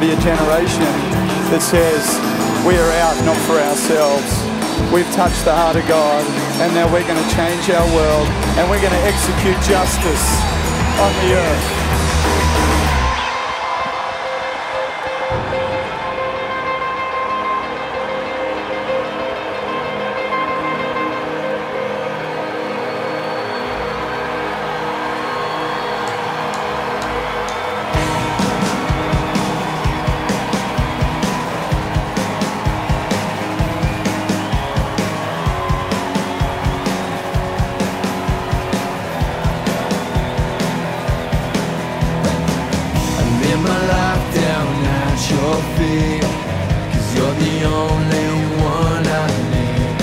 be a generation that says we are out not for ourselves. We've touched the heart of God, and now we're going to change our world, and we're going to execute justice on the earth. My life down at your feet, 'cause you're the only one I need.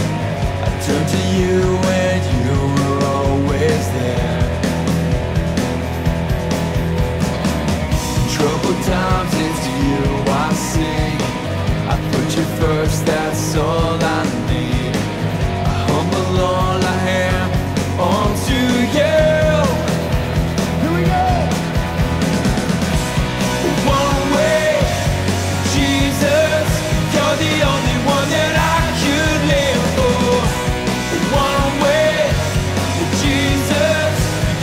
I turn to you and you were always there. In troubled times it's you I sing. I put you first, that's all I need. I humble all I am onto you. Here we go. The only one that I could live for. One way, Jesus,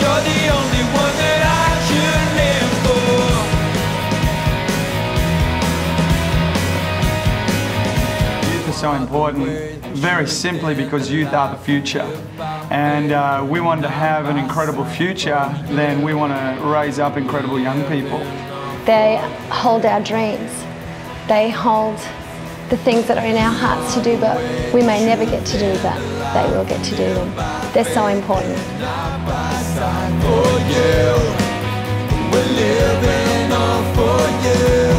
you're the only one that I could live for. Youth is so important, very simply because youth are the future. And we want to have an incredible future, then we want to raise up incredible young people. They hold our dreams. They hold the things that are in our hearts to do, but we may never get to do, but they will get to do them. They're so important. For you, we're living on for you.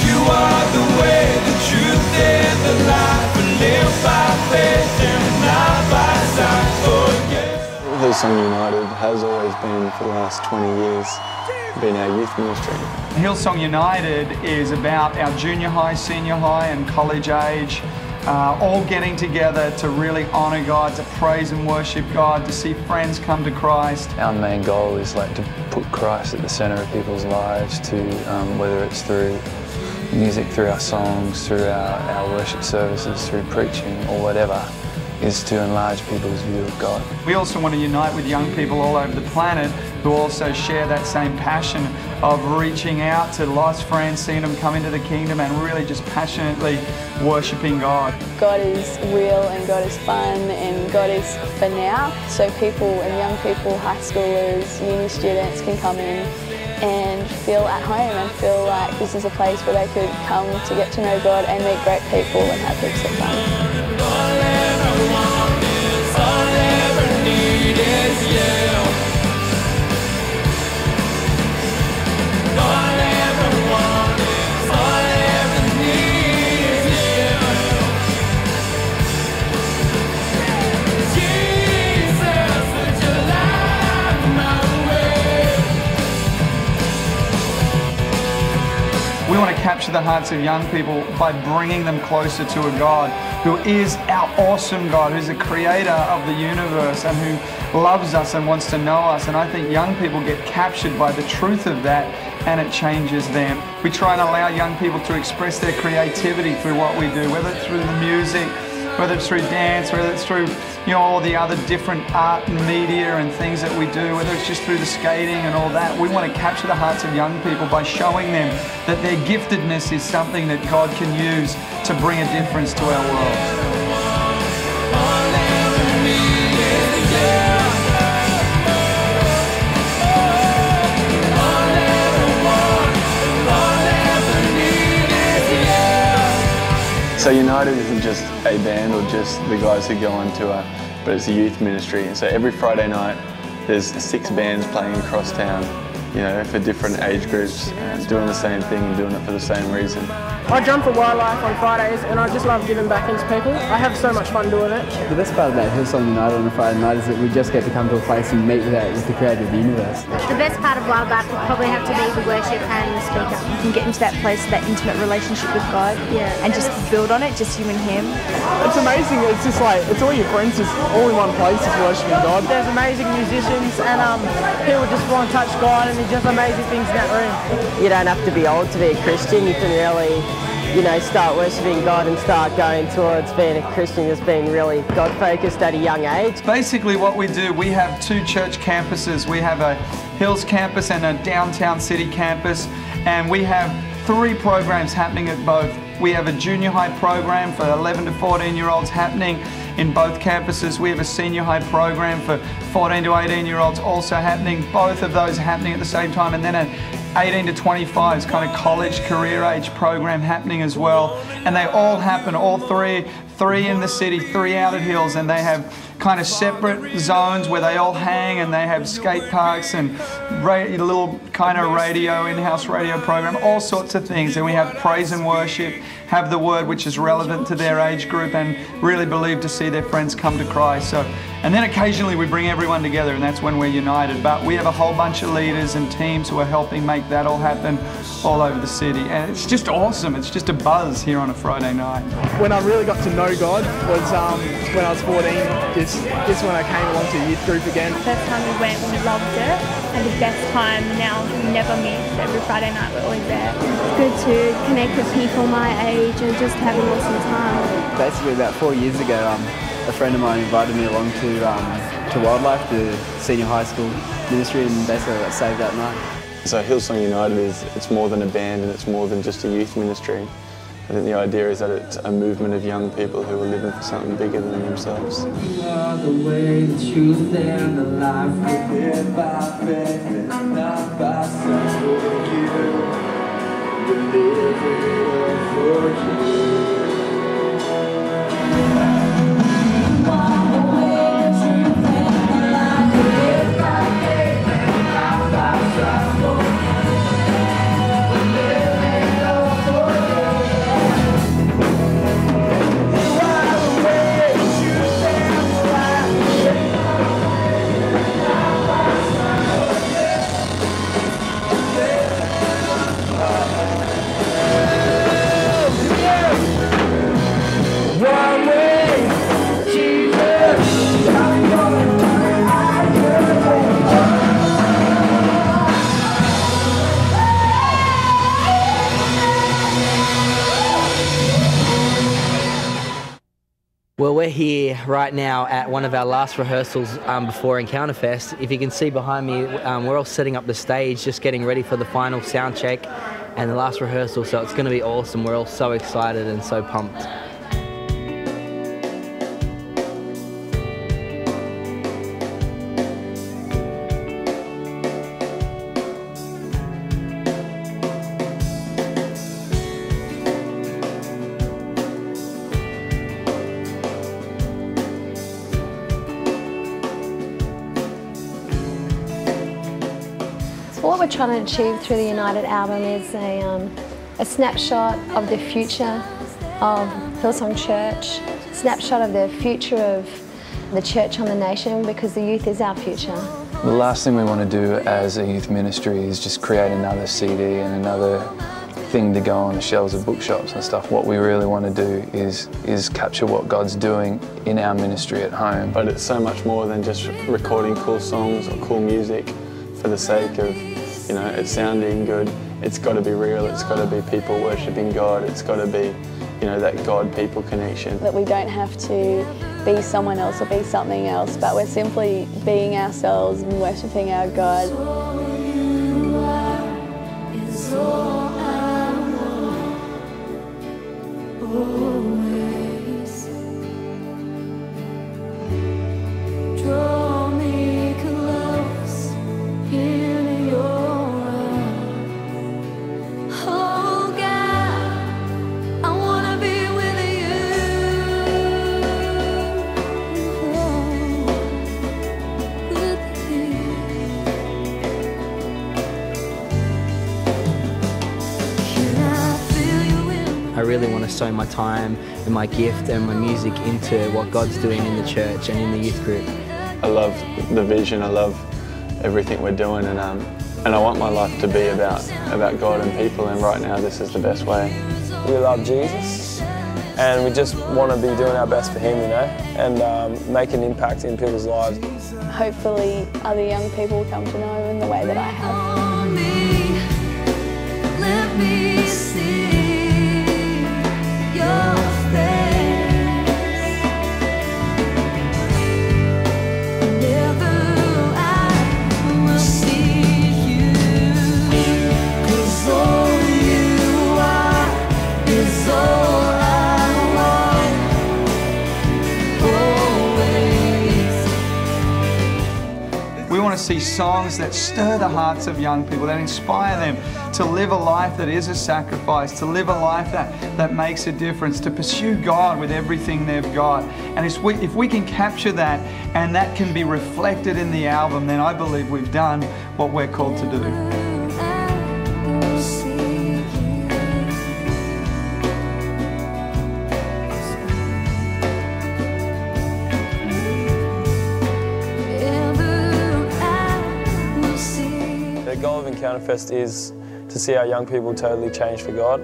You are the way, the truth, and the life. We live by faith and not by sight for you. Hillsong United has always been, for the last 20 years, been our youth ministry. Hillsong United is about our junior high, senior high and college age all getting together to really honour God, to praise and worship God, to see friends come to Christ. Our main goal is to put Christ at the centre of people's lives, to whether it's through music, through our songs, through our worship services, through preaching or whatever, is to enlarge people's view of God. We also want to unite with young people all over the planet who also share that same passion of reaching out to lost friends, seeing them come into the kingdom and really just passionately worshipping God. God is real and God is fun and God is for now. So people and young people, high schoolers, uni students can come in and feel at home and feel like this is a place where they could come to get to know God and meet great people and have heaps of fun. We want to capture the hearts of young people by bringing them closer to a God who is our awesome God, who's the creator of the universe and who loves us and wants to know us. And I think young people get captured by the truth of that and it changes them. We try and allow young people to express their creativity through what we do, whether it's through the music, whether it's through dance, whether it's through all the other different art and media and things that we do, whether it's just through the skating and all that. We want to capture the hearts of young people by showing them that their giftedness is something that God can use to bring a difference to our world. So United isn't just a band or just the guys who go on tour, but it's a youth ministry. And so every Friday night there's 6 bands playing across town, for different age groups, doing the same thing and doing it for the same reason. I jump for wildlife on Fridays and I just love giving back into people. I have so much fun doing it. The best part about Hillsong United on a Friday night is that we just get to come to a place and meet with the creator of the universe. The best part of wildlife would probably have to be the worship and the speaker. You can get into that place, that intimate relationship with God, and just build on it, just you and Him. It's amazing. It's just it's all your friends just all in one place, just worshiping God. There's amazing musicians and people just want to touch God and there's just amazing things in that room. You don't have to be old to be a Christian. You can really, start worshipping God and start going towards being a Christian that's been really God-focused at a young age. Basically what we do, we have 2 church campuses. We have a Hills campus and a downtown city campus, and we have 3 programs happening at both. We have a junior high program for 11 to 14-year-olds happening in both campuses. We have a senior high program for 14 to 18-year-olds also happening. Both of those happening at the same time, and then an 18 to 25's kind of college career age program happening as well. And they all happen, all 3 in the city, 3 out at Hills, and they have kind of separate zones where they all hang, and they have skate parks and a little kind of radio, in-house radio program, all sorts of things. And we have praise and worship, have the word which is relevant to their age group, and really believe to see their friends come to Christ. So, and then occasionally we bring everyone together, and that's when we're united. But we have a whole bunch of leaders and teams who are helping make that all happen all over the city. And it's just awesome. It's just a buzz here on a Friday night. When I really got to know God was when I was 14, just when I came along to youth group again. First time we went, we loved it. Had the best time. Now we never miss. Every Friday night we're always there. It's good to connect with people my age and just have an awesome time. Basically about 4 years ago, a friend of mine invited me along to Wildlife, the senior high school ministry, and basically I got saved that night. So Hillsong United it's more than a band, and it's more than just a youth ministry. I think the idea is that it's a movement of young people who are living for something bigger than themselves. You are the way, the truth, and the life. We live by faith and not by sight. For you, we live for you. You are the way, the truth, and the life. We live by faith and not by sight. Well, we're here right now at one of our last rehearsals before Encounter Fest. If you can see behind me, we're all setting up the stage, just getting ready for the final sound check and the last rehearsal, so it's going to be awesome. We're all so excited and so pumped. What we're trying to achieve through the United album is a snapshot of the future of Hillsong Church, snapshot of the future of the church on the nation, because the youth is our future. The last thing we want to do as a youth ministry is just create another CD and another thing to go on the shelves of bookshops and stuff. What we really want to do is capture what God's doing in our ministry at home. But it's so much more than just recording cool songs or cool music for the sake of, it sounding good. It's got to be real. It's got to be people worshipping God. It's got to be, that God-people connection. That we don't have to be someone else or be something else, but we're simply being ourselves and worshipping our God. I really want to sow my time and my gift and my music into what God's doing in the church and in the youth group. I love the vision, I love everything we're doing, and I want my life to be about God and people, and right now this is the best way. We love Jesus, and we just want to be doing our best for Him, and make an impact in people's lives. Hopefully other young people come to know Him in the way that I have. me see your face. Never I will see you, 'cause all you are is all I want. Always. We want to see songs that stir the hearts of young people, that inspire them to live a life that is a sacrifice, to live a life that makes a difference, to pursue God with everything they've got. And if we can capture that and that can be reflected in the album, then I believe we've done what we're called to do. The goal of Encounter Fest is to see our young people totally change for God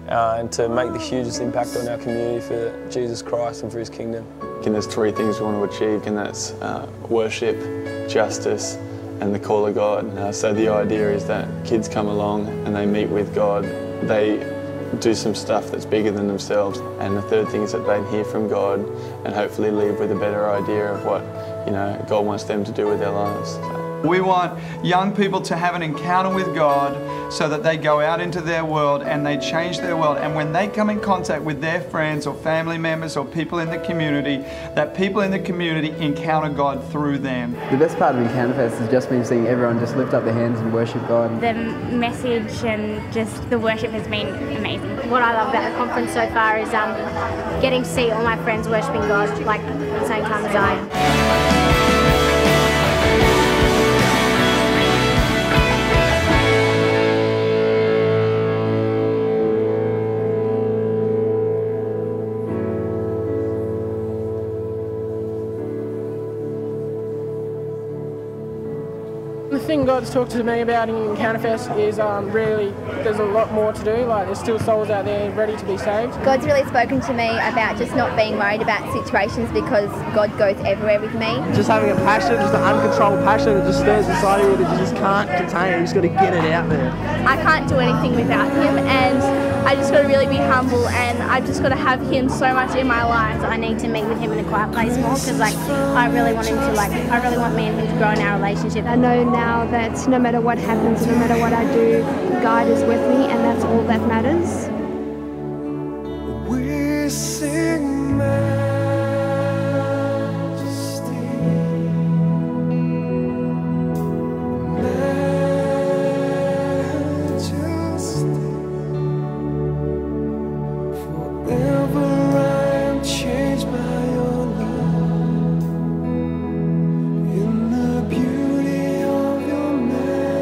and to make the hugest impact on our community for Jesus Christ and for His kingdom. And there's three things we want to achieve, and that's worship, justice, and the call of God. So the idea is that kids come along and they meet with God, they do some stuff that's bigger than themselves, and the third thing is that they hear from God and hopefully leave with a better idea of what God wants them to do with their lives. We want young people to have an encounter with God so that they go out into their world and they change their world. And when they come in contact with their friends or family members or people in the community, that people in the community encounter God through them. The best part of Encounter Fest has just been seeing everyone just lift up their hands and worship God. The message and just the worship has been amazing. What I love about the conference so far is getting to see all my friends worshipping God like at the same time as I am. The thing God's talked to me about in Encounter Fest is really there's a lot more to do. Like there's still souls out there ready to be saved. God's really spoken to me about just not being worried about situations because God goes everywhere with me. Just having a passion, just an uncontrolled passion that just stirs inside of you that you just can't contain. You just got to get it out there. I can't do anything without Him, and I just got to really be humble, and I've just got to have Him so much in my life. I need to meet with Him in a quiet place more because I really want Him to I really want me and Him to grow in our relationship. I know now that no matter what happens, no matter what I do, God is with me, and that's all that matters. We sing majesty, majesty. Forever I am changed by your love. In the beauty of your majesty.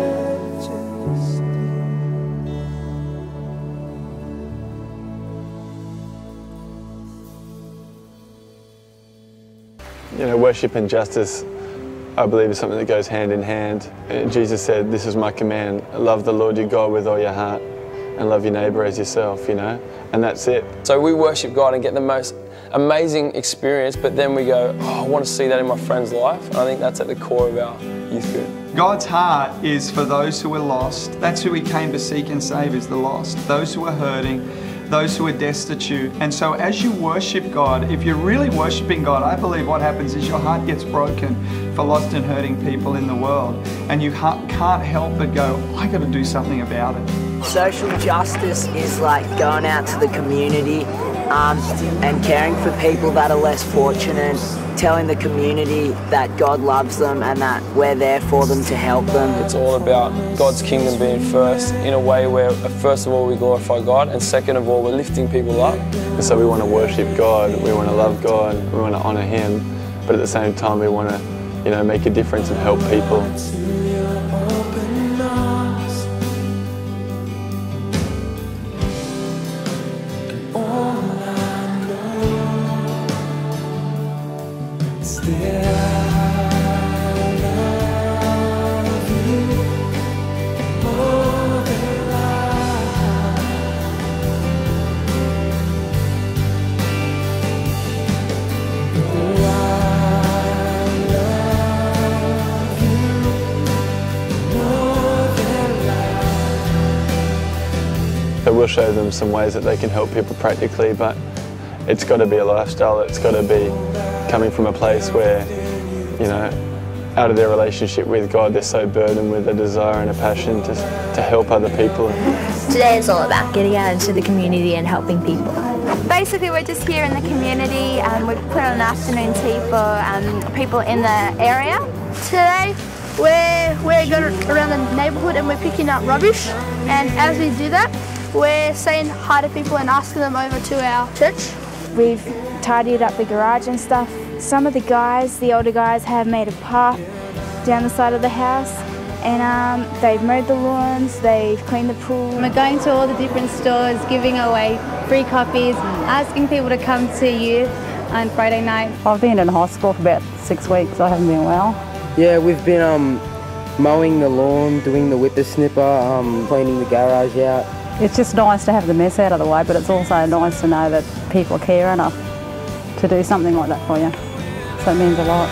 Worship and justice, I believe, is something that goes hand in hand. Jesus said, "This is my command, love the Lord your God with all your heart and love your neighbour as yourself," and that's it. So we worship God and get the most amazing experience, but then we go, I want to see that in my friend's life. And I think that's at the core of our youth group. God's heart is for those who are lost. That's who He came to seek and save, is the lost. Those who are hurting, those who are destitute. And so as you worship God, if you're really worshiping God, I believe what happens is your heart gets broken for lost and hurting people in the world. And you can't help but go, I got to do something about it. Social justice is like going out to the community and caring for people that are less fortunate, telling the community that God loves them and that we're there for them to help them. It's all about God's kingdom being first, in a way where first of all we glorify God, and second of all we're lifting people up. And so we want to worship God, we want to love God, we want to honour Him, but at the same time we want to, make a difference and help people. show them some ways that they can help people practically, but it's got to be a lifestyle. It's got to be coming from a place where, you know, out of their relationship with God, they're so burdened with a desire and a passion to help other people. Today is all about getting out into the community and helping people. Basically, we're just here in the community and we put on an afternoon tea for people in the area. Today, we're going around the neighbourhood and we're picking up rubbish, and as we do that, we're saying hi to people and asking them over to our church. We've tidied up the garage and stuff. Some of the guys, the older guys, have made a path down the side of the house, and they've mowed the lawns, they've cleaned the pool. We're going to all the different stores, giving away free copies, asking people to come to youth on Friday night. I've been in hospital for about 6 weeks. I haven't been well. Yeah, we've been mowing the lawn, doing the whippersnipper, cleaning the garage out. It's just nice to have the mess out of the way, but it's also nice to know that people care enough to do something like that for you. So it means a lot.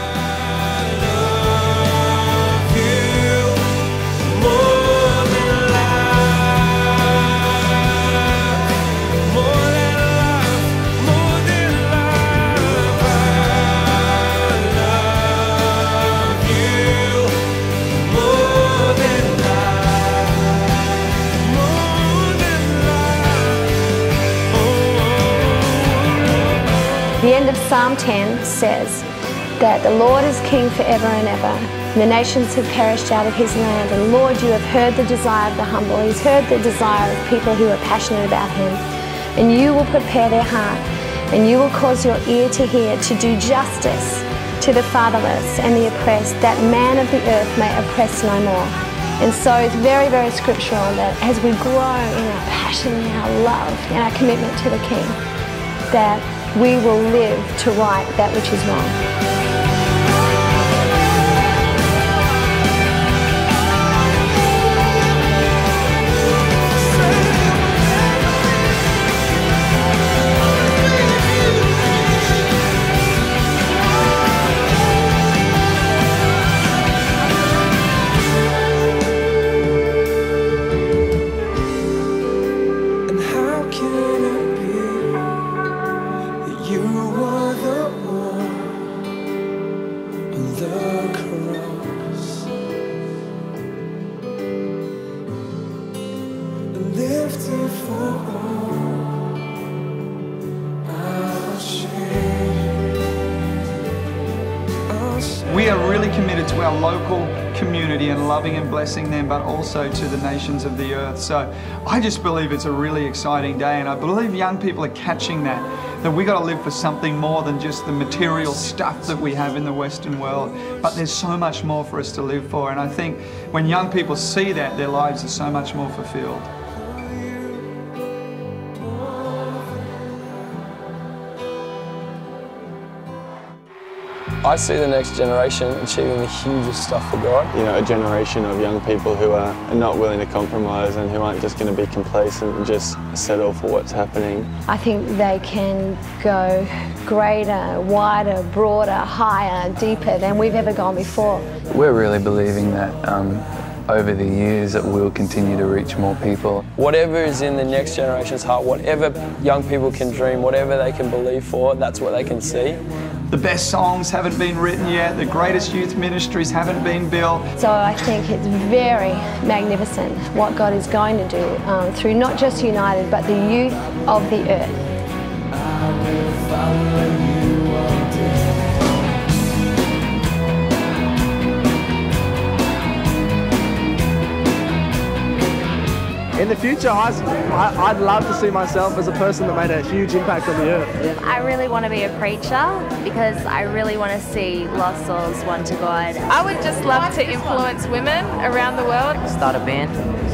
The end of Psalm 10 says that the Lord is king forever and ever. The nations have perished out of his land, and Lord, you have heard the desire of the humble. He's heard the desire of people who are passionate about him. And you will prepare their heart, and you will cause your ear to hear, to do justice to the fatherless and the oppressed, that man of the earth may oppress no more. And so it's very, very scriptural that as we grow in our passion, in our love, and our commitment to the King, that we will live to right that which is wrong. We are really committed to our local community and loving and blessing them, but also to the nations of the earth. So I just believe it's a really exciting day, and I believe young people are catching that we got to live for something more than just the material stuff that we have in the Western world. But there's so much more for us to live for, and I think when young people see that, their lives are so much more fulfilled. I see the next generation achieving the hugest stuff for God. You know, a generation of young people who are not willing to compromise and who aren't just going to be complacent and just settle for what's happening. I think they can go greater, wider, broader, higher, deeper than we've ever gone before. We're really believing that over the years that we'll continue to reach more people. Whatever is in the next generation's heart, whatever young people can dream, whatever they can believe for, that's what they can see. The best songs haven't been written yet, the greatest youth ministries haven't been built. So I think it's very magnificent what God is going to do through not just United, but the youth of the earth. In the future, I'd love to see myself as a person that made a huge impact on the earth. I really want to be a preacher because I really want to see lost souls won to God. I would just love to influence women around the world. Start a band,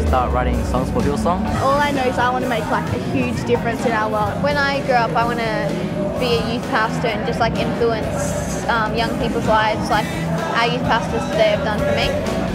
start writing songs for Hillsong. All I know is I want to make like a huge difference in our world. When I grow up, I want to be a youth pastor and just like influence young people's lives like our youth pastors today have done for me.